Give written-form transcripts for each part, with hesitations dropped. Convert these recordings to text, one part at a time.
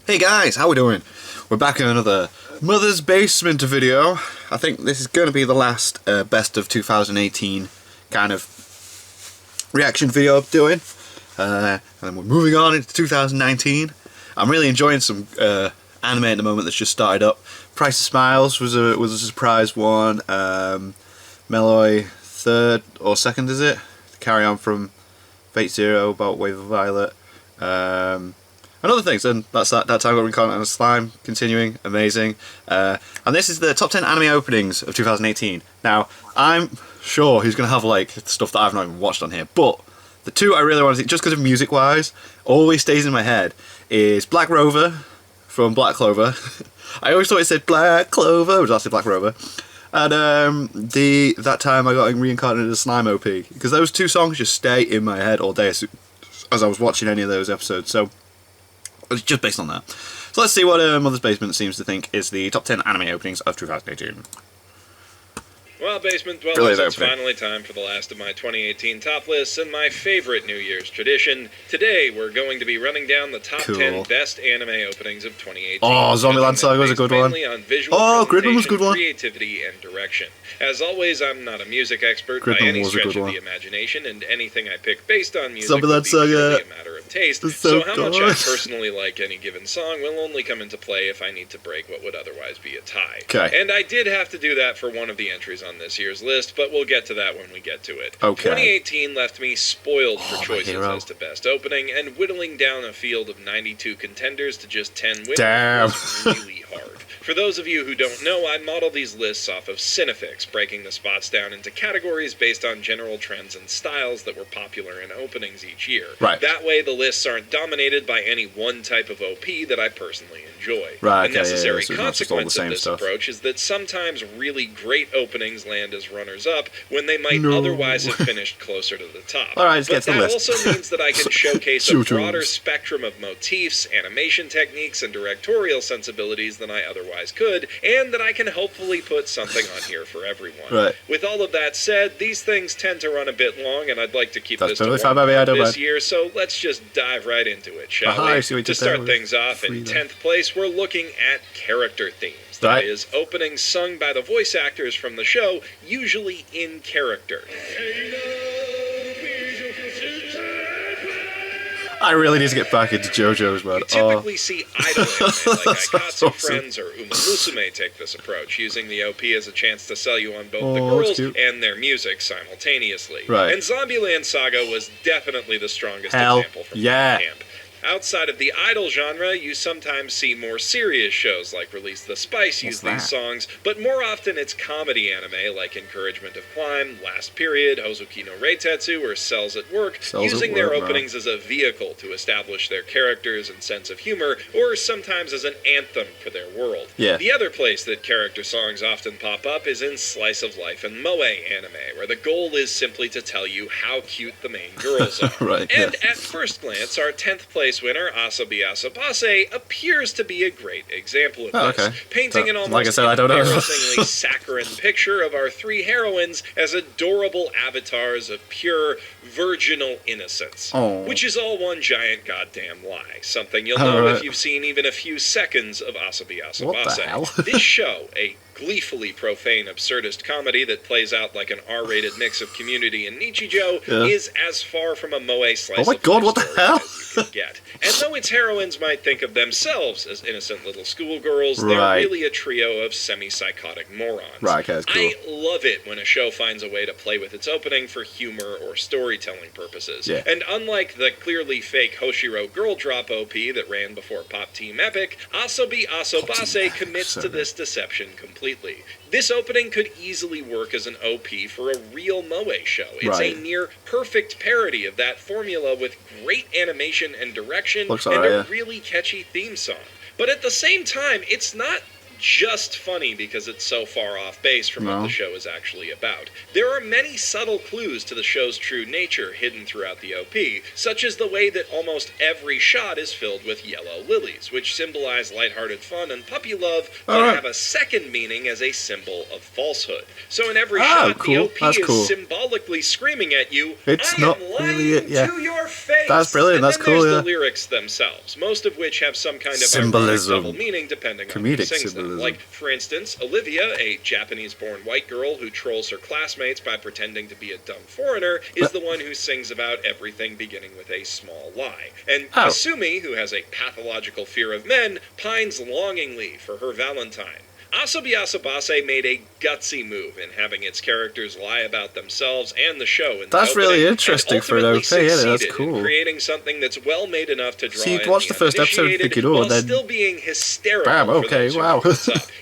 Hey guys, how we doing? We're back in another Mother's Basement video. I think this is going to be the last best of 2018 kind of reaction video I'm doing. And then we're moving on into 2019. I'm really enjoying some anime at the moment that's just started up. Price of Smiles was a surprise one. Meloy third or second, is it? Carry on from Fate Zero about Wave of Violet. And other things, and that's that time got Reincarnate and Slime, continuing, amazing. And this is the top 10 anime openings of 2018. Now, I'm sure he's going to have like stuff that I've not even watched on here, but the two I really want to see, just because of music-wise, always stays in my head, is Black Rover from Black Clover. I always thought it said Black Clover, it was actually Black Rover. And that time I got Reincarnated as Slime OP, because those two songs just stay in my head all day as I was watching any of those episodes. So it's just based on that. So let's see what Mother's Basement seems to think is the top 10 anime openings of 2018. Well, Basement Dwellers, it's finally time for the last of my 2018 top lists and my favorite New Year's tradition. Today, we're going to be running down the top 10 best anime openings of 2018. Oh, Zombieland Saga was a good one. On visual Gridman was a good one. Creativity and direction. As always, I'm not a music expert by any stretch of the imagination, and anything I pick based on music will be purely a matter of taste. So how much I personally like any given song will only come into play if I need to break what would otherwise be a tie. Okay. And I did have to do that for one of the entries on this year's list, but we'll get to that when we get to it. Okay. 2018 left me spoiled for choices as to best opening, and whittling down a field of 92 contenders to just 10 winners was really hard. For those of you who don't know, I model these lists off of Cinefix, breaking the spots down into categories based on general trends and styles that were popular in openings each year. Right. That way, the lists aren't dominated by any one type of OP that I personally enjoy. Right, a necessary so consequence of this approach is that sometimes really great openings land as runners-up when they might otherwise have finished closer to the top. All right, let's get to the that list. also means that I can showcase a broader spectrum of motifs, animation techniques, and directorial sensibilities than I otherwise could, and that I can hopefully put something on here for everyone. Right. With all of that said, these things tend to run a bit long, and I'd like to keep this totally to fine one by me, this year, so let's just dive right into it, shall we? To start things off, in 10th place, we're looking at character themes. That is, openings sung by the voice actors from the show, usually in character. I really need to get back into JoJo's, man. You typically see idol anime like Aikatsu Friends or Uma Musume take this approach, using the OP as a chance to sell you on both the girls and their music simultaneously. Right. And Zombieland Saga was definitely the strongest example from that camp. Outside of the idol genre, you sometimes see more serious shows like Release the Spice use these songs, but more often it's comedy anime like Encouragement of Climb, Last Period, Hozuki no Reitetsu, or Cells at Work, using their openings as a vehicle to establish their characters and sense of humor, or sometimes as an anthem for their world. Yeah. The other place that character songs often pop up is in slice of life and moe anime, where the goal is simply to tell you how cute the main girls are. And at first glance, our 10th place winner, Asobi Asobase, appears to be a great example of this, painting an almost embarrassingly saccharine picture of our three heroines as adorable avatars of pure, virginal innocence, which is all one giant goddamn lie, something you'll know if you've seen even a few seconds of Asobi Asobase. What the hell? This show, a gleefully profane absurdist comedy that plays out like an R-rated mix of Community and Nichijou, is as far from a moe slice of life what the hell? as you can get. And though its heroines might think of themselves as innocent little schoolgirls, they're really a trio of semi-psychotic morons. I love it when a show finds a way to play with its opening for humor or storytelling purposes. And unlike the clearly fake Hoshiro Girl Drop OP that ran before Pop Team Epic, Asobi Asobase commits to this deception completely. This opening could easily work as an OP for a real moe show. It's a near perfect parody of that formula with great animation and direction and a really catchy theme song. But at the same time, it's not just funny because it's so far off base from what the show is actually about. There are many subtle clues to the show's true nature hidden throughout the OP, such as the way that almost every shot is filled with yellow lilies, which symbolize lighthearted fun and puppy love, but have a second meaning as a symbol of falsehood. So in every shot, the OP is symbolically screaming at you, it's not really to your face. That's brilliant. That's cool. There's the lyrics themselves, most of which have some kind of symbolism, double meaning depending on who sings them. Like, for instance, Olivia, a Japanese-born white girl who trolls her classmates by pretending to be a dumb foreigner, is the one who sings about everything beginning with a small lie. And Kasumi, who has a pathological fear of men, pines longingly for her Valentine. Asobi Asobase made a gutsy move in having its characters lie about themselves and the show. That's really interesting for an OP, yeah, that's cool. In creating something that's well made enough to draw you'd watch the first episode and think, while still being hysterical. Bam, okay, wow.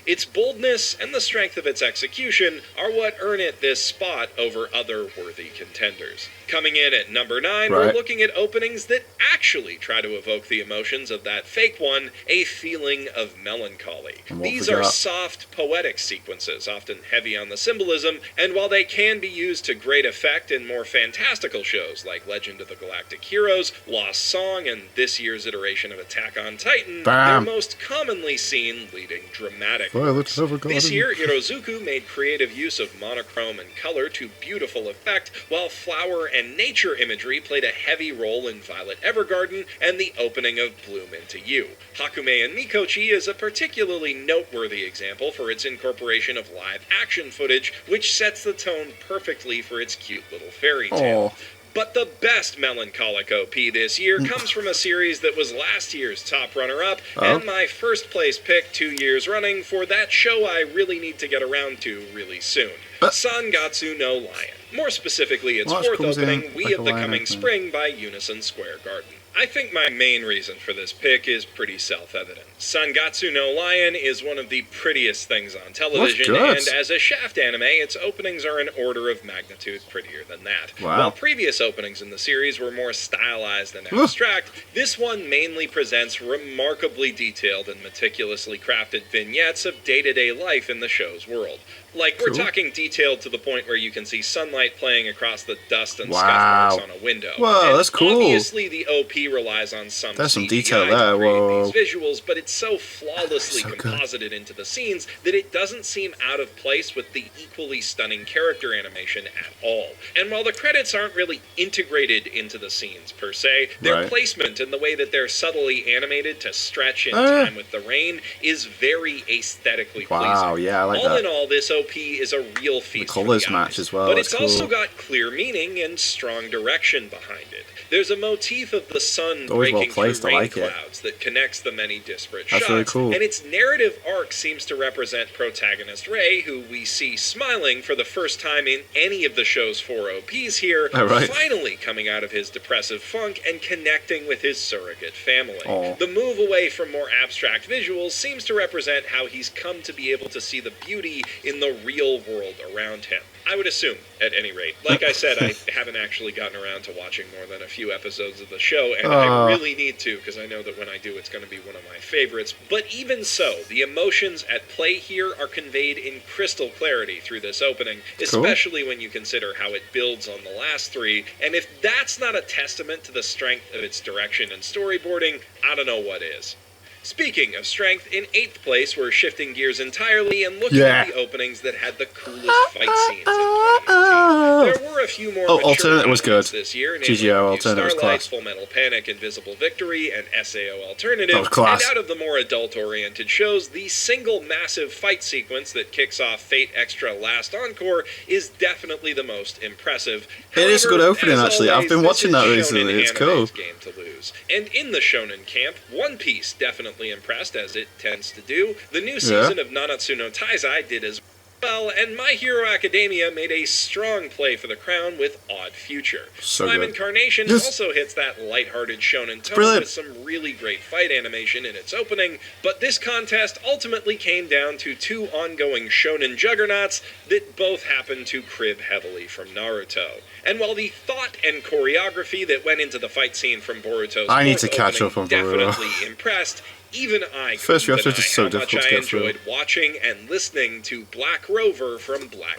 Its boldness and the strength of its execution are what earn it this spot over other worthy contenders. Coming in at number 9, we're looking at openings that actually try to evoke the emotions of that fake one, a feeling of melancholy. These are soft, poetic sequences, often heavy on the symbolism, and while they can be used to great effect in more fantastical shows like Legend of the Galactic Heroes, Lost Song, and this year's iteration of Attack on Titan, they're most commonly seen leading dramatic works. This year, Hirozuku made creative use of monochrome and color to beautiful effect, while flower and nature imagery played a heavy role in Violet Evergarden and the opening of Bloom Into You. Hakume and Mikochi is a particularly noteworthy example for its incorporation of live action footage, which sets the tone perfectly for its cute little fairy tale. But the best melancholic OP this year comes from a series that was last year's top runner-up, and my first place pick 2 years running for that show I really need to get around to really soon. Sangatsu no Lion. More specifically, its fourth opening, We of the Coming Spring by Unison Square Garden. I think my main reason for this pick is pretty self-evident. Sangatsu no Lion is one of the prettiest things on television, and as a Shaft anime, its openings are an order of magnitude prettier than that. While previous openings in the series were more stylized and abstract, this one mainly presents remarkably detailed and meticulously crafted vignettes of day-to-day life in the show's world. Like, we're talking detailed to the point where you can see sunlight playing across the dust and scuff marks on a window. Whoa, that's cool. Obviously, the OP relies on some There's some CGI detail there. to create these visuals, but it's so flawlessly composited into the scenes that it doesn't seem out of place with the equally stunning character animation at all. And while the credits aren't really integrated into the scenes per se, their placement and the way that they're subtly animated to stretch in time with the rain is very aesthetically pleasing. Yeah, I like all in all, this OP is a real feast the colors for the eyes, match as well. but it's also got clear meaning and strong direction behind it. There's a motif of the sun breaking through rain clouds that connects the many disparate shots, really cool. and its narrative arc seems to represent protagonist Rei, who we see smiling for the first time in any of the show's 4 OPs here, finally coming out of his depressive funk and connecting with his surrogate family. The move away from more abstract visuals seems to represent how he's come to be able to see the beauty in the real world around him. I would assume, at any rate. Like I said, I haven't actually gotten around to watching more than a few episodes of the show, and I really need to, because I know that when I do, it's going to be one of my favorites. But even so, the emotions at play here are conveyed in crystal clarity through this opening, especially when you consider how it builds on the last 3, and if that's not a testament to the strength of its direction and storyboarding, I don't know what is. Speaking of strength, in 8th place, we're shifting gears entirely and looking at the openings that had the coolest fight scenes in 2019. There were a few more Alternate was good. This year, GGO Alternate was class. Full Metal Panic, Invisible Victory, and SAO Alternative. That was class. And out of the more adult-oriented shows, the single massive fight sequence that kicks off Fate Extra Last Encore is definitely the most impressive. It is a good opening, actually. I've been watching that recently. It's cool. Game to lose. And in the shonen camp, One Piece definitely impressed, as it tends to do. The new season of Nanatsu no Taizai did as well, and My Hero Academia made a strong play for the crown with Odd Future. Slime Incarnation also hits that lighthearted shonen tone with some really great fight animation in its opening, but this contest ultimately came down to 2 ongoing shonen juggernauts that both happen to crib heavily from Naruto. And while the thought and choreography that went into the fight scene from Boruto's I need to catch up on Boruto. Definitely impressed, even I first few couldn't episodes deny are so how much difficult to I get through. enjoyed watching and listening to Black Rover from Black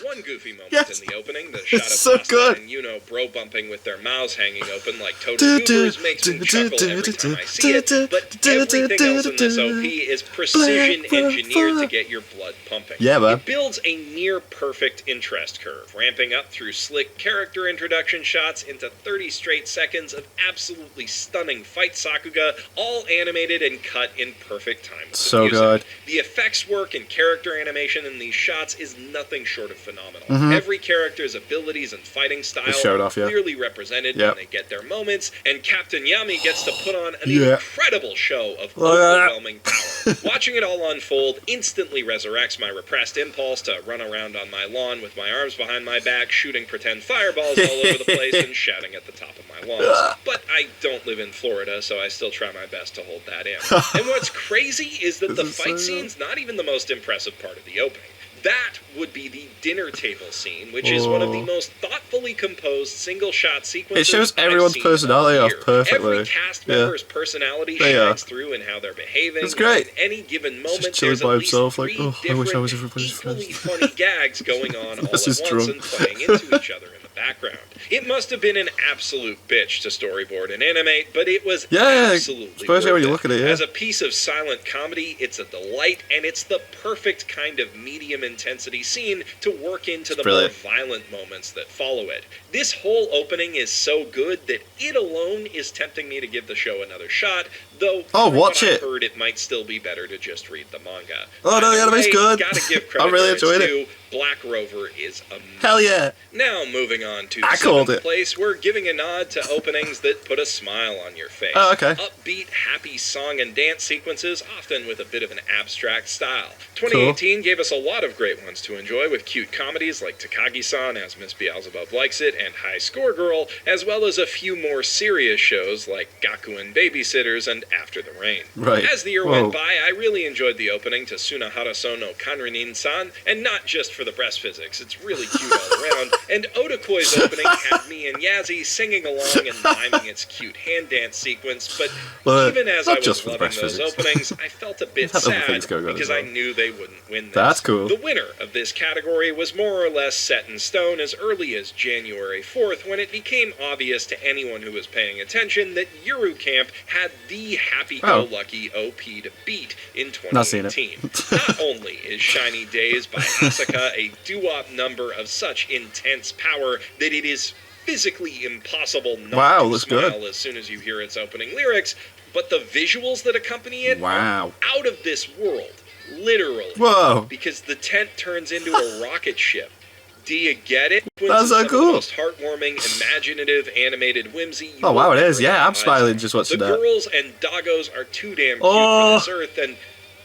One goofy moment in the opening, the shot of Pasta and Yuno bro bumping with their mouths hanging open like total goobers makes me chuckle every time I see it, but everything else in this OP is precision engineered to get your blood pumping. Yeah, man. It builds a near perfect interest curve, ramping up through slick character introduction shots into 30 straight seconds of absolutely stunning fight Sakuga, all animated and cut in perfect time with the music. Good. The effects work and character animation in these shots is nothing short of phenomenal. Every character's abilities and fighting style are clearly represented when they get their moments, and Captain Yami gets to put on an incredible show of overwhelming power. Watching it all unfold instantly resurrects my repressed impulse to run around on my lawn with my arms behind my back, shooting pretend fireballs all over the place and shouting at the top of my lungs. But I don't live in Florida, so I still try my best to hold that in. And what's crazy is that the fight scene's not even the most impressive part of the opening. That would be the dinner table scene, which is one of the most thoughtfully composed single-shot sequences. It shows everyone's personality off perfectly. Every cast member's personality shines through in how they're behaving. It's great. At any given moment, there's at least himself, three different, equally funny gags going on all at once and playing into each other in the background. It must have been an absolute bitch to storyboard and animate, but it was absolutely especially when you look at it. As a piece of silent comedy, it's a delight, and it's the perfect kind of medium intensity scene to work into the more violent moments that follow it. This whole opening is so good that it alone is tempting me to give the show another shot, though watch it. I've heard it might still be better to just read the manga. Oh no, the anime's good. Gotta give credit I'm really enjoying it. Black Rover is amazing. Hell yeah. Now moving on to the seventh place, we're giving a nod to openings that put a smile on your face. Oh, okay. Upbeat, happy song and dance sequences, often with a bit of an abstract style. 2018 gave us a lot of great ones to enjoy, with cute comedies like Takagi-san, as Miss Beelzebub Likes It, and High Score Girl, as well as a few more serious shows like Gakuen Babysitters and After the Rain. Right. As the year went by, I really enjoyed the opening to Sunahara-so no Kanrinin-san, and not just for the breast physics, it's really cute all around, and Odakoi's opening had me and Yazzie singing along and miming its cute hand dance sequence, but even as I was loving those openings, I felt a bit sad because I knew they wouldn't win this. That's cool. The winner of this category was more or less set in stone as early as January 4th, when it became obvious to anyone who was paying attention that Yuru Camp had the happy-go-lucky OP to beat in 2018. Not only is Shiny Days by Asaka a doo-wop number of such intense power that it is physically impossible not to smile as soon as you hear its opening lyrics, but the visuals that accompany it are out of this world. Literally. Because the tent turns into a rocket ship. Do you get it? That's so cool. The most heartwarming, imaginative, animated whimsy. Oh wow, it is. Yeah, I'm smiling just watching that. The girls and doggos are too damn cute for this earth, and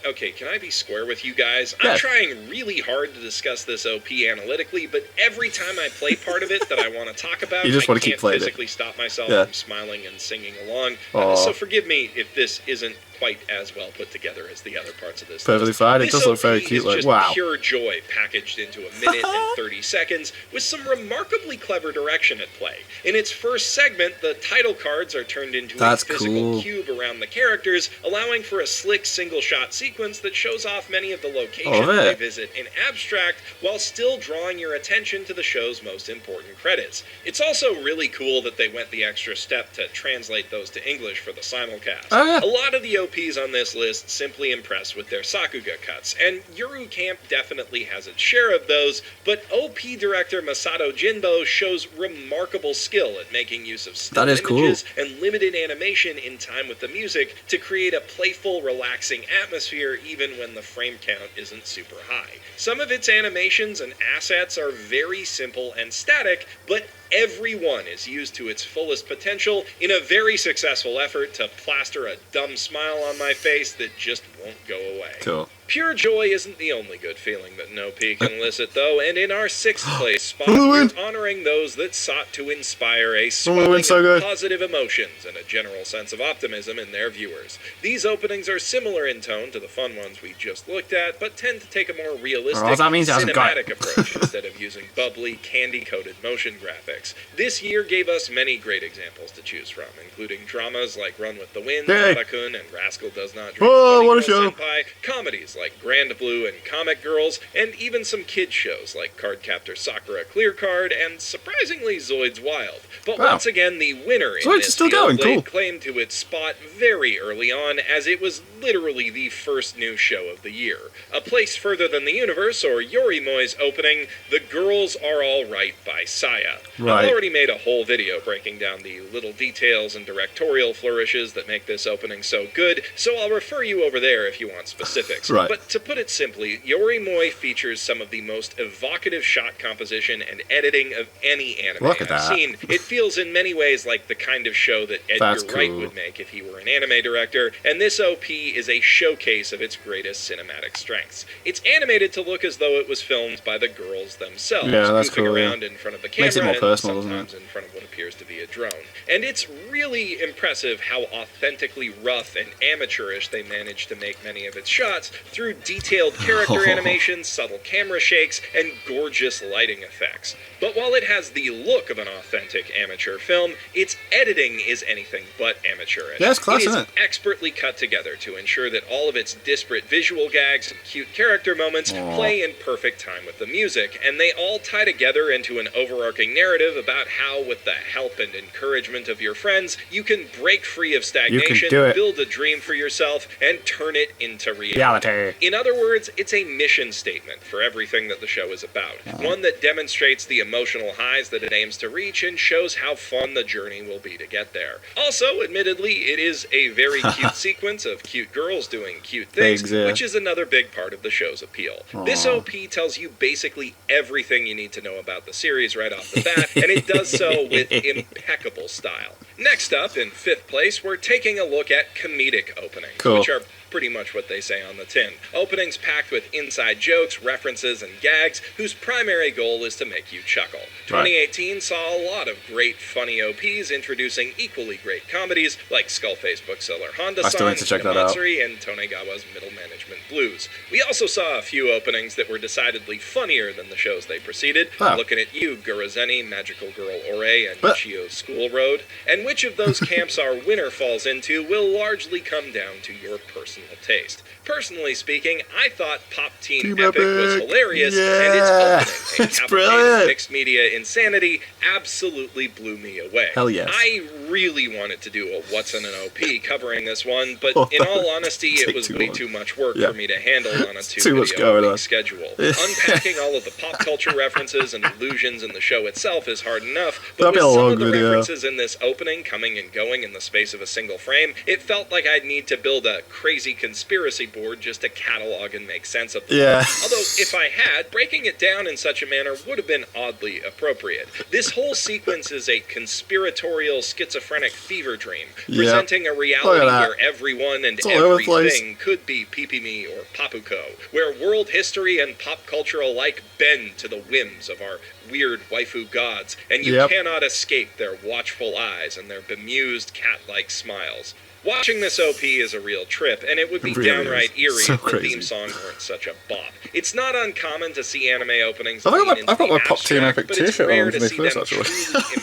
okay, can I be square with you guys? I'm trying really hard to discuss this OP analytically, but every time I play part of it that I want to talk about, I can't physically stop myself from smiling and singing along. So forgive me if this isn't quite as well put together as the other parts of this. Perfectly fine. It does look very cute. Like, wow. Pure joy packaged into a minute and 30 seconds with some remarkably clever direction at play. In its first segment, the title cards are turned into a physical cube around the characters, allowing for a slick single-shot sequence that shows off many of the locations they visit in abstract, while still drawing your attention to the show's most important credits. It's also really cool that they went the extra step to translate those to English for the simulcast. A lot of the OPs on this list simply impress with their Sakuga cuts, and Yuru Camp definitely has its share of those, but OP director Masato Jinbo shows remarkable skill at making use of still images and limited animation in time with the music to create a playful, relaxing atmosphere even when the frame count isn't super high. Some of its animations and assets are very simple and static, but every one is used to its fullest potential in a very successful effort to plaster a dumb smile on my face that just won't go away. Cool. Pure joy isn't the only good feeling that an OP can elicit, though, and in our 6th place spot, we're honoring those that sought to inspire a swelling of positive emotions and a general sense of optimism in their viewers. These openings are similar in tone to the fun ones we just looked at, but tend to take a more realistic, cinematic approach instead of using bubbly, candy-coated motion graphics. This year gave us many great examples to choose from, including dramas like Run with the Wind, Otakun, and Rascal Does Not Drink Senpai, comedies like Grand Blue and Comic Girls, and even some kids shows like Cardcaptor Sakura Clear Card and, surprisingly, Zoids Wild. But once again, the winner in this field laid claim to its spot very early on, as it was literally the first new show of the year. A place further than the universe, or Yorimoi's opening, The Girls Are All Right by Saya. I've already made a whole video breaking down the little details and directorial flourishes that make this opening so good, so I'll refer you over there if you want specifics. But to put it simply, Yorimoi features some of the most evocative shot composition and editing of any anime I've seen. It feels in many ways like the kind of show that Edgar Wright would make if he were an anime director, and this OP is a showcase of its greatest cinematic strengths. It's animated to look as though it was filmed by the girls themselves, goofing around in front of the camera, makes it more personal, sometimes in front of what appears to be a drone. And it's really impressive how authentically rough and amateurish they managed to make many of its shots through detailed character animations, subtle camera shakes, and gorgeous lighting effects. But while it has the look of an authentic amateur film, its editing is anything but amateurish. Yeah, it's class, it is isn't it? expertly cut together to ensure that all of its disparate visual gags and cute character moments play in perfect time with the music, and they all tie together into an overarching narrative about how, with the help and encouragement of your friends, you can break free of stagnation, build a dream for yourself, and turn it into reality. In other words, it's a mission statement for everything that the show is about. One that demonstrates the emotional highs that it aims to reach and shows how fun the journey will be to get there. Also, admittedly, it is a very cute sequence of cute girls doing cute things, which is another big part of the show's appeal. This OP tells you basically everything you need to know about the series right off the bat, and it does so with impeccable style. Next up, in 5th place, we're taking a look at comedic openings, which are pretty much what they say on the tin. Openings packed with inside jokes, references, and gags whose primary goal is to make you chuckle. 2018 saw a lot of great, funny OPs introducing equally great comedies like Skullface bookseller Honda-san, Matsuri, and Tonegawa's Middle Management Blues. We also saw a few openings that were decidedly funnier than the shows they preceded. Looking at you, Gurazeni, Magical Girl Ore, and Chio's School Road. And which of those camps our winner falls into will largely come down to your personal taste. Personally speaking, I thought Pop Team Epic was hilarious, and its opening, a cavalcade mixed media insanity, absolutely blew me away. Hell yes. I really wanted to do a What's in an OP covering this one, but in all honesty, it was way too much work for me to handle on a 2-video schedule. Unpacking all of the pop culture references and allusions in the show itself is hard enough, but with some of the references in this opening coming and going in the space of a single frame, it felt like I'd need to build a crazy conspiracy board just to catalog and make sense of them. Although, if I had, breaking it down in such a manner would have been oddly appropriate. This whole sequence is a conspiratorial schizophrenic fever dream, presenting a reality where everyone and everything could be Pipimi or Papuko, where world history and pop culture alike bend to the whims of our weird waifu gods, and you cannot escape their watchful eyes and their bemused cat-like smiles. Watching this OP is a real trip, and it would be downright eerie if the theme song weren't such a bop. It's not uncommon to see anime openings I've got my Pop Team Epic t-shirt on to see them truly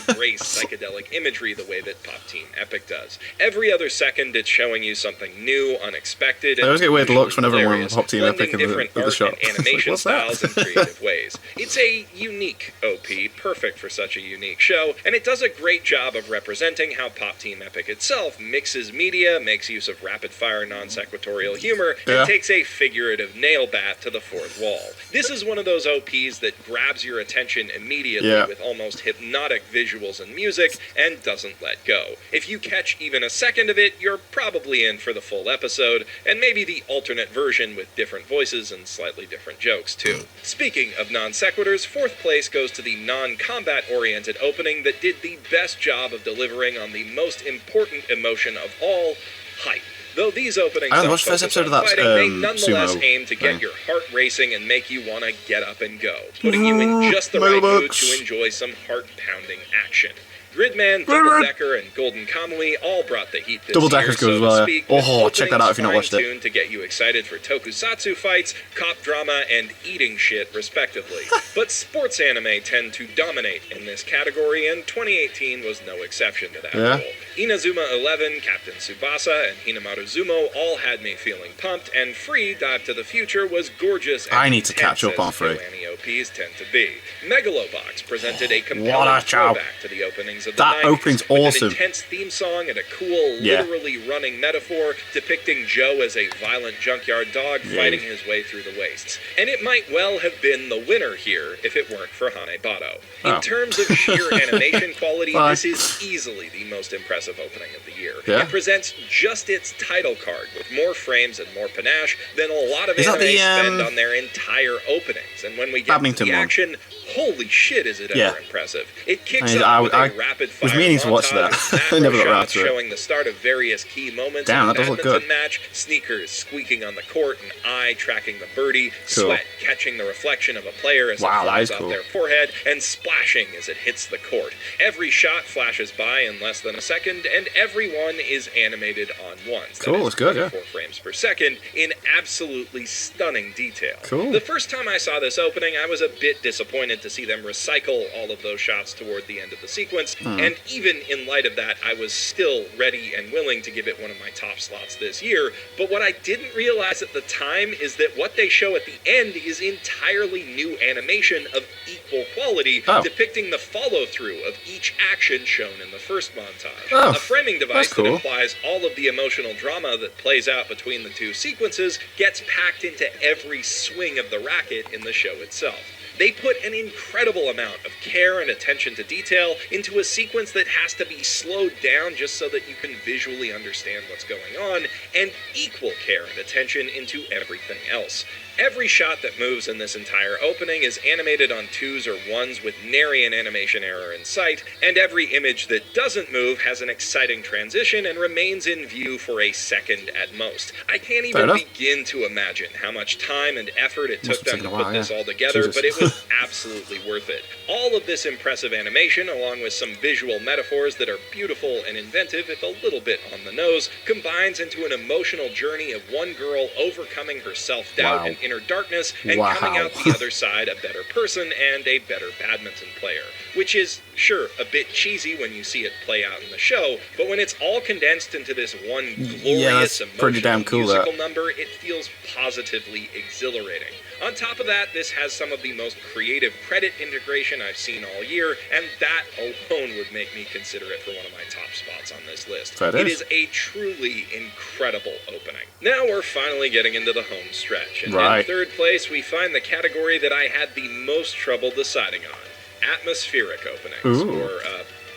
embrace psychedelic imagery the way that Pop Team Epic does. Every other second, it's showing you something new, unexpected, and I always get weird looks whenever I'm on Pop Team Epic in the shop. And animation styles in creative ways. It's a unique OP, perfect for such a unique show, and it does a great job of representing how Pop Team Epic itself mixes media, makes use of rapid-fire non-sequitorial humor, and takes a figurative nail bat to the fourth wall. This is one of those OPs that grabs your attention immediately with almost hypnotic visuals and music, and doesn't let go. If you catch even a second of it, you're probably in for the full episode, and maybe the alternate version with different voices and slightly different jokes, too. Speaking of non-sequiturs, 4th place goes to the non-combat-oriented opening that did the best job of delivering on the most important emotion of all, hype. Though these openings don't focus on fighting, they nonetheless aim to get your heart racing and make you want to get up and go, putting you in just the right mood to enjoy some heart-pounding action. Gridman, Double Decker, and Golden Kamui all brought the heat this Double Decker's good as well, speak, oh, check that out if you've not watched it. To get you excited for tokusatsu fights, cop drama, and eating shit, respectively. But sports anime tend to dominate in this category, and 2018 was no exception to that rule. Inazuma 11, Captain Tsubasa, and Hinamaru Zumo all had me feeling pumped, and Free Dive to the Future was gorgeous and I need to catch up on Free. OPs tend to be. Megalobox presented a compelling throwback to the openings of the 90s. That opening's awesome. With an intense theme song and a cool, literally running metaphor depicting Joe as a violent junkyard dog fighting his way through the wastes. And it might well have been the winner here if it weren't for Hanebado. In terms of sheer animation quality, this is easily the most impressive opening of the year. It presents just its title card with more frames and more panache than a lot of anime spend on their entire openings. And when we get to the action, holy shit, is it ever impressive. It kicks off with a rapid-fire montage of macro shots showing the start of various key moments in the badminton match, sneakers squeaking on the court, an eye tracking the birdie, sweat catching the reflection of a player as it flies off their forehead, and splashing as it hits the court. Every shot flashes by in less than a second, and every one is animated on once. Cool, it's good, 4 frames per second in absolutely stunning detail. Cool. The first time I saw this opening, I was a bit disappointed to see them recycle all of those shots toward the end of the sequence, and even in light of that, I was still ready and willing to give it one of my top slots this year. But what I didn't realize at the time is that what they show at the end is entirely new animation of equal quality, depicting the follow-through of each action shown in the first montage. A framing device that implies all of the emotional drama that plays out between the two sequences gets packed into every swing of the racket in the show itself. They put an incredible amount of care and attention to detail into a sequence that has to be slowed down just so that you can visually understand what's going on, and equal care and attention into everything else. Every shot that moves in this entire opening is animated on 2s or 1s with nary an animation error in sight, and every image that doesn't move has an exciting transition and remains in view for a second at most. I can't even begin to imagine how much time and effort it took them to put this all together, but it was absolutely worth it. All of this impressive animation, along with some visual metaphors that are beautiful and inventive, if a little bit on the nose, combines into an emotional journey of one girl overcoming her self-doubt and inner darkness and coming out the other side a better person and a better badminton player. Which is, sure, a bit cheesy when you see it play out in the show, but when it's all condensed into this one glorious, emotional musical number, it feels positively exhilarating. On top of that, this has some of the most creative credit integration I've seen all year, and that alone would make me consider it for one of my top spots on this list. It is a truly incredible opening. Now we're finally getting into the home stretch, and in third place we find the category that I had the most trouble deciding on: atmospheric openings, or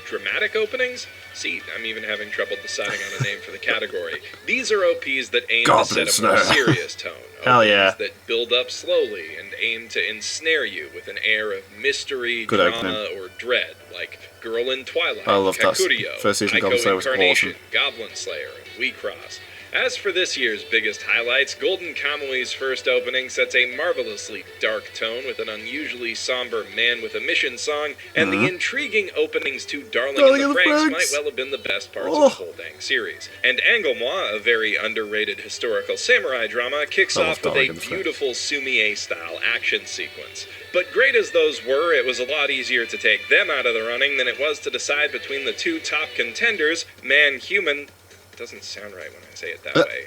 dramatic openings? See, I'm even having trouble deciding on a name for the category. These are OPs that aim to set a more serious tone. OPs that build up slowly and aim to ensnare you with an air of mystery, drama, or dread, like Girl in Twilight, I love Kakurio, that first season Goblin Slayer was awesome. Goblin Slayer, and We Cross. As for this year's biggest highlights, Golden Kamui's first opening sets a marvelously dark tone with an unusually somber Man with a Mission song, and the intriguing openings to Darling in the Franxx might well have been the best parts of the whole dang series. And Anglemois, a very underrated historical samurai drama, kicks off with a beautiful Sumie-style action sequence. But great as those were, it was a lot easier to take them out of the running than it was to decide between the two top contenders, Man-Human... doesn't sound right when I say it that way.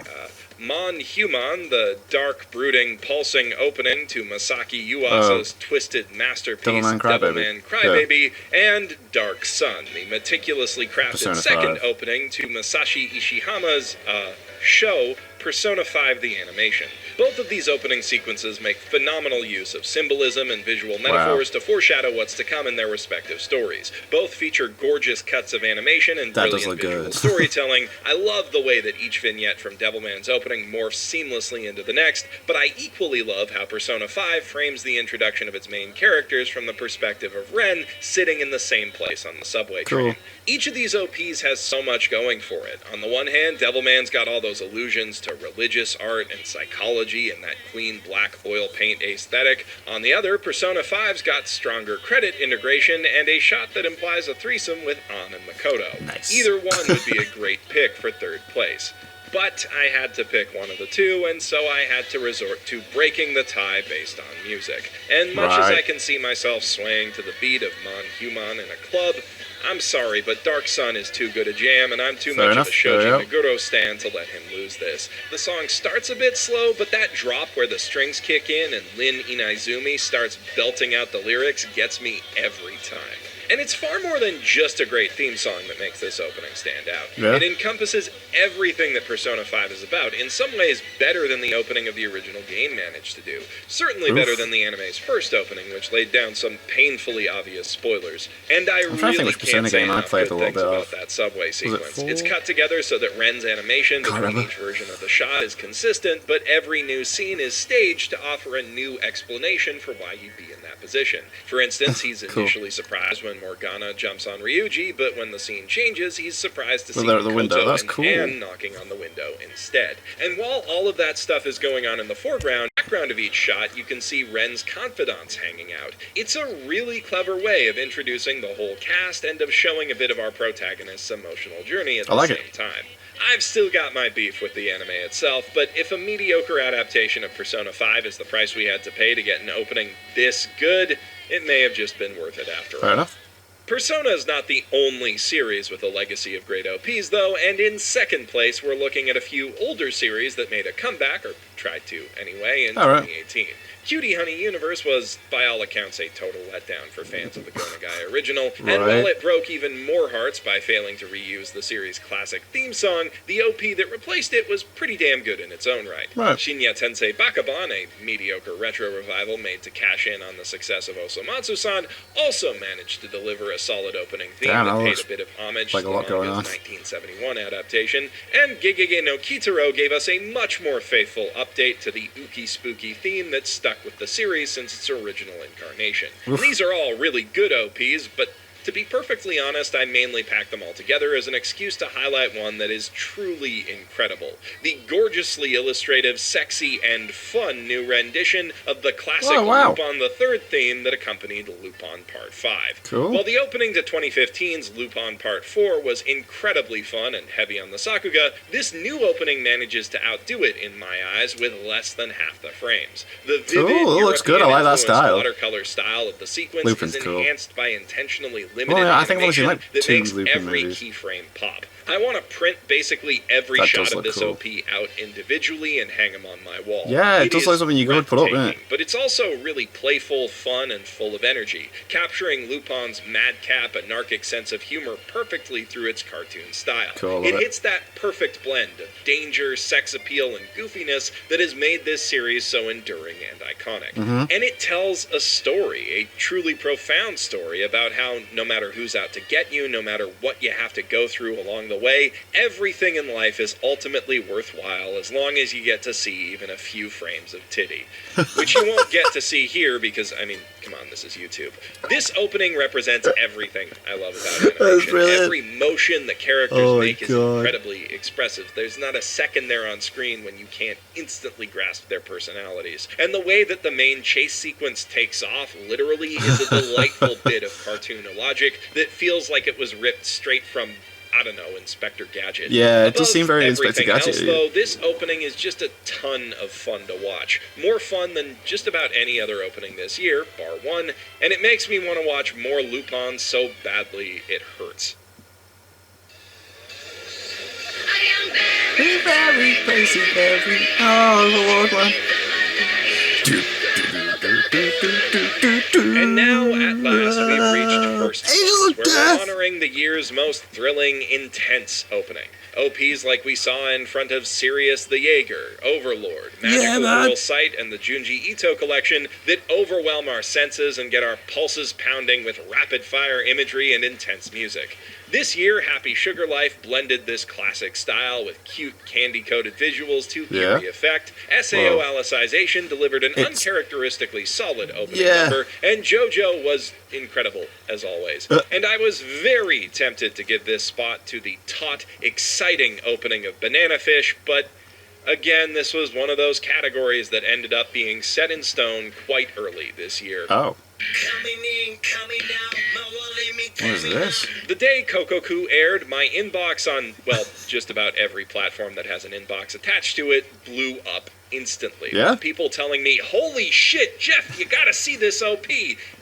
Mon-Human, the dark, brooding, pulsing opening to Masaki Yuasa's twisted masterpiece, Devilman Crybaby, and Dark Sun, the meticulously crafted second opening to Masashi Ishihama's show, Persona 5 the Animation. Both of these opening sequences make phenomenal use of symbolism and visual metaphors to foreshadow what's to come in their respective stories. Both feature gorgeous cuts of animation and brilliant visual storytelling. I love the way that each vignette from Devilman's opening morphs seamlessly into the next, but I equally love how Persona 5 frames the introduction of its main characters from the perspective of Ren sitting in the same place on the subway train. Each of these OPs has so much going for it. On the one hand, Devilman's got all those allusions to to religious art and psychology and that clean black oil paint aesthetic. On the other, Persona 5's got stronger credit integration and a shot that implies a threesome with Ann and Makoto. Nice. Either one would be a great pick for third place. But I had to pick one of the two, and so I had to resort to breaking the tie based on music. And much as I can see myself swaying to the beat of Mon Human in a club, I'm sorry, but Dark Sun is too good a jam, and I'm too much of a Shoji Meguro stan to let him lose this. The song starts a bit slow, but that drop where the strings kick in and Lin Inaizumi starts belting out the lyrics gets me every time. And it's far more than just a great theme song that makes this opening stand out. Yeah. It encompasses everything that Persona 5 is about, in some ways better than the opening of the original game managed to do. Certainly better than the anime's first opening, which laid down some painfully obvious spoilers. And I really can't say enough good things about that subway sequence. It's cut together so that Ren's animation between each version of the shot is consistent, but every new scene is staged to offer a new explanation for why you'd be in that position. For instance, he's initially surprised when Morgana jumps on Ryuji, but when the scene changes, he's surprised to see Makoto and Ann knocking on the window instead. And while all of that stuff is going on in the background of each shot, you can see Ren's confidants hanging out. It's a really clever way of introducing the whole cast and of showing a bit of our protagonist's emotional journey at the same time. I've still got my beef with the anime itself, but if a mediocre adaptation of Persona 5 is the price we had to pay to get an opening this good, it may have just been worth it after all. Fair enough. Persona is not the only series with a legacy of great OPs, though, and in second place, we're looking at a few older series that made a comeback, or tried to anyway, in 2018. Cutie Honey Universe was, by all accounts, a total letdown for fans of the Gonagai original, and while it broke even more hearts by failing to reuse the series' classic theme song, the OP that replaced it was pretty damn good in its own right. Shinya Tensei Bakaban, a mediocre retro revival made to cash in on the success of Osomatsu-san, also managed to deliver a solid opening theme that paid a bit of homage to the manga's 1971 adaptation, and Gegege no Kitaro gave us a much more faithful update to the ooky spooky theme that stuck with the series since its original incarnation. These are all really good OPs, but to be perfectly honest, I mainly pack them all together as an excuse to highlight one that is truly incredible. The gorgeously illustrative, sexy, and fun new rendition of the classic Lupin the Third theme that accompanied Lupin Part 5. While the opening to 2015's Lupin Part 4 was incredibly fun and heavy on the Sakuga, this new opening manages to outdo it in my eyes with less than half the frames. The vivid looks good. I like that style. Watercolor style of the sequence is enhanced by intentionally limited animation that makes every keyframe pop. I want to print basically every shot of this OP out individually and hang them on my wall. Yeah, it does look like something you could put up, doesn't it? But it's also really playful, fun, and full of energy, capturing Lupin's madcap, anarchic sense of humor perfectly through its cartoon style. It hits that perfect blend of danger, sex appeal, and goofiness that has made this series so enduring and iconic. And it tells a story, a truly profound story about how no matter who's out to get you, no matter what you have to go through along the way, everything in life is ultimately worthwhile as long as you get to see even a few frames of titty. Which you won't get to see here because, I mean, come on, this is YouTube. This opening represents everything I love about animation. Every motion the characters make is incredibly expressive. There's not a second there on screen when you can't instantly grasp their personalities. And the way that the main chase sequence takes off literally is a delightful bit of cartoon logic that feels like it was ripped straight from, I don't know, Inspector Gadget. Yeah, it does seem very Inspector Gadget. Else, though, this opening is just a ton of fun to watch. More fun than just about any other opening this year, bar one, and it makes me want to watch more Lupin so badly it hurts. Very crazy, every... Oh, Lord, man. And now, at last, we've reached first place, where we're honoring the year's most thrilling, intense opening. OPs like we saw in front of Sirius the Jaeger, Overlord, Magical Girl Sight, and the Junji Ito collection that overwhelm our senses and get our pulses pounding with rapid-fire imagery and intense music. This year, Happy Sugar Life blended this classic style with cute, candy-coated visuals to eerie effect. SAO Alicization delivered an uncharacteristically solid opening number, and JoJo was incredible, as always. And I was very tempted to give this spot to the taut, exciting opening of Banana Fish, but Again, this was one of those categories that ended up being set in stone quite early this year. Oh. What is this? The day Kokoku aired, my inbox on, well, just about every platform that has an inbox attached to it blew up instantly. Yeah? With people telling me, holy shit, Jeff, you gotta see this OP.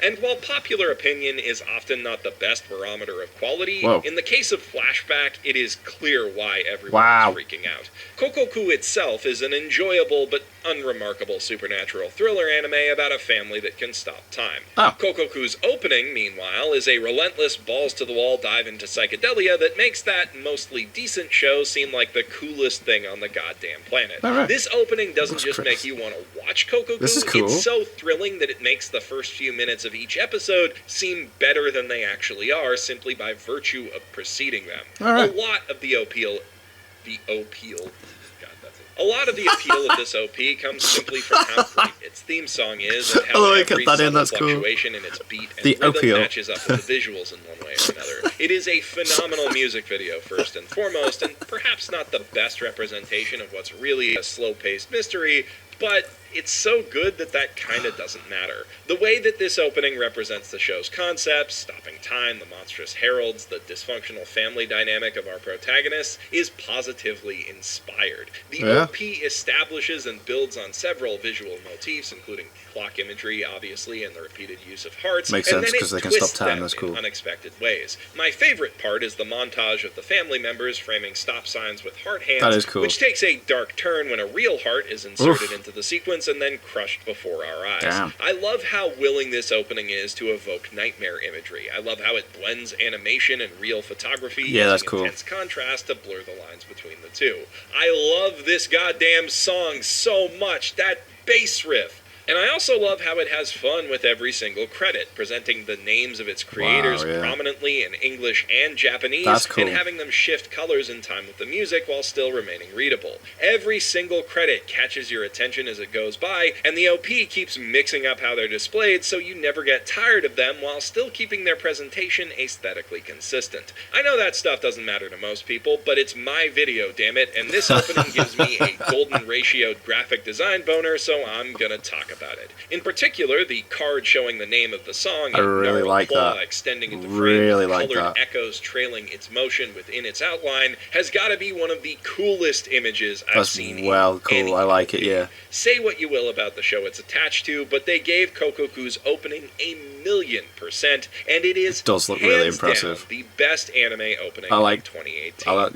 And while popular opinion is often not the best barometer of quality, in the case of Flashback, it is clear why everyone is freaking out. Kokoku itself is an enjoyable but unremarkable supernatural thriller anime about a family that can stop time. Kokoku's opening, meanwhile, is a relentless balls-to-the-wall dive into psychedelia that makes that mostly decent show seem like the coolest thing on the goddamn planet. This opening doesn't just make you want to watch Kokoku, it's so thrilling that it makes the first few minutes of each episode seem better than they actually are simply by virtue of preceding them. A lot of the appeal of this OP comes simply from how great its theme song is and how every subtle fluctuation in its beat and rhythm matches up with the visuals in one way or another. It is a phenomenal music video, first and foremost, and perhaps not the best representation of what's really a slow-paced mystery, but it's so good that that kind of doesn't matter. The way that this opening represents the show's concepts, stopping time, the monstrous heralds, the dysfunctional family dynamic of our protagonists, is positively inspired. The OP establishes and builds on several visual motifs, including clock imagery, obviously, and the repeated use of hearts. Makes sense, because they can stop time, that's cool. In unexpected ways. My favorite part is the montage of the family members framing stop signs with heart hands, that is cool. Which takes a dark turn when a real heart is inserted into the sequence and then crushed before our eyes. Damn. I love how willing this opening is to evoke nightmare imagery. I love how it blends animation and real photography that's cool. Intense contrast to blur the lines between the two. I love this goddamn song so much. That bass riff. And I also love how it has fun with every single credit, presenting the names of its creators prominently in English and Japanese, and having them shift colors in time with the music while still remaining readable. Every single credit catches your attention as it goes by, and the OP keeps mixing up how they're displayed so you never get tired of them while still keeping their presentation aesthetically consistent. I know that stuff doesn't matter to most people, but it's my video, damn it, and this opening gives me a golden ratioed graphic design boner, so I'm gonna talk about it. In particular, the card showing the name of the song, I really like that. Extending into frame with colored echoes trailing its motion within its outline, has got to be one of the coolest images I've seen. Well, cool. I like it. Yeah. Say what you will about the show it's attached to, but they gave Kokoku's opening 1,000,000%, and it does look really impressive. The best anime opening of 2018. Well,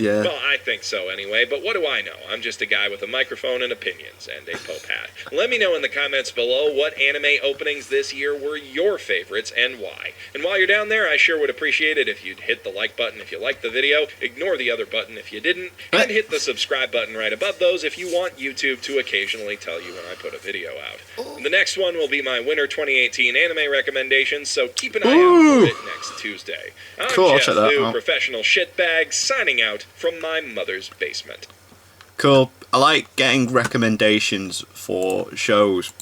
I think so anyway, but what do I know? I'm just a guy with a microphone and opinions and a Pope hat. Let me know in the comments below what anime openings this year were your favorites and why. And while you're down there, I sure would appreciate it if you'd hit the like button if you liked the video, ignore the other button if you didn't, and hit the subscribe button right above those if you want YouTube to occasionally tell you when I put a video out. The next one will be my Winter 2018 anime recommendations, so keep an eye out for it next Tuesday. I'm Jeff Lou, professional shitbag, signing out from my mother's basement. Cool. I like getting recommendations for shows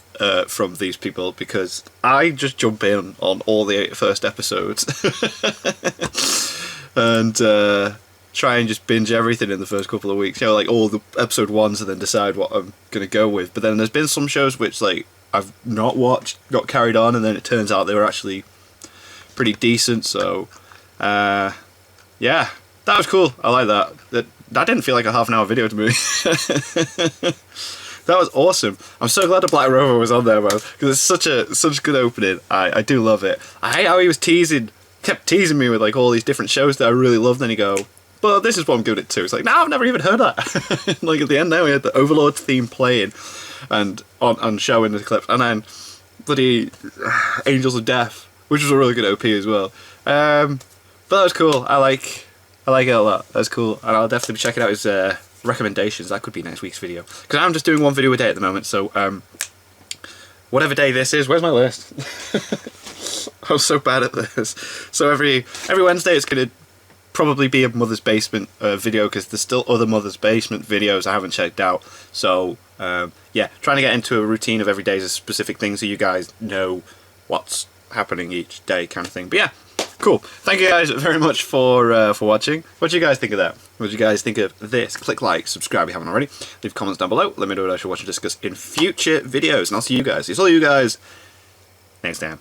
from these people because I just jump in on all the first episodes and try and just binge everything in the first couple of weeks. You know, like all the episode ones, and then decide what I'm gonna go with. But then there's been some shows which like I've not watched, got carried on, and then it turns out they were actually pretty decent. So yeah, that was cool. I like that. That didn't feel like a half an hour video to me. That was awesome. I'm so glad the Black Rover was on there, man, because it's such a good opening. I do love it. I hate how he was kept teasing me with like all these different shows that I really love. Then he go, but this is what I'm giving it to. It's like, no, I've never even heard that. Like at the end now, we had the Overlord theme playing, and on showing the clips, and then bloody Angels of Death, which was a really good OP as well. But that was cool. I like it a lot. That's cool, and I'll definitely be checking out his recommendations. That could be next week's video, because I'm just doing one video a day at the moment. So whatever day this is, where's my list? I'm so bad at this. So every Wednesday it's gonna probably be a Mother's Basement video, because there's still other Mother's Basement videos I haven't checked out. So yeah, trying to get into a routine of every day's specific things so you guys know what's happening each day, kind of thing. But yeah, Cool. Thank you guys very much for watching. What do you guys think of that? What do you guys think of this? Click like, subscribe if you haven't already. Leave comments down below. Let me know what I should watch and discuss in future videos. And I'll see you guys. Next time.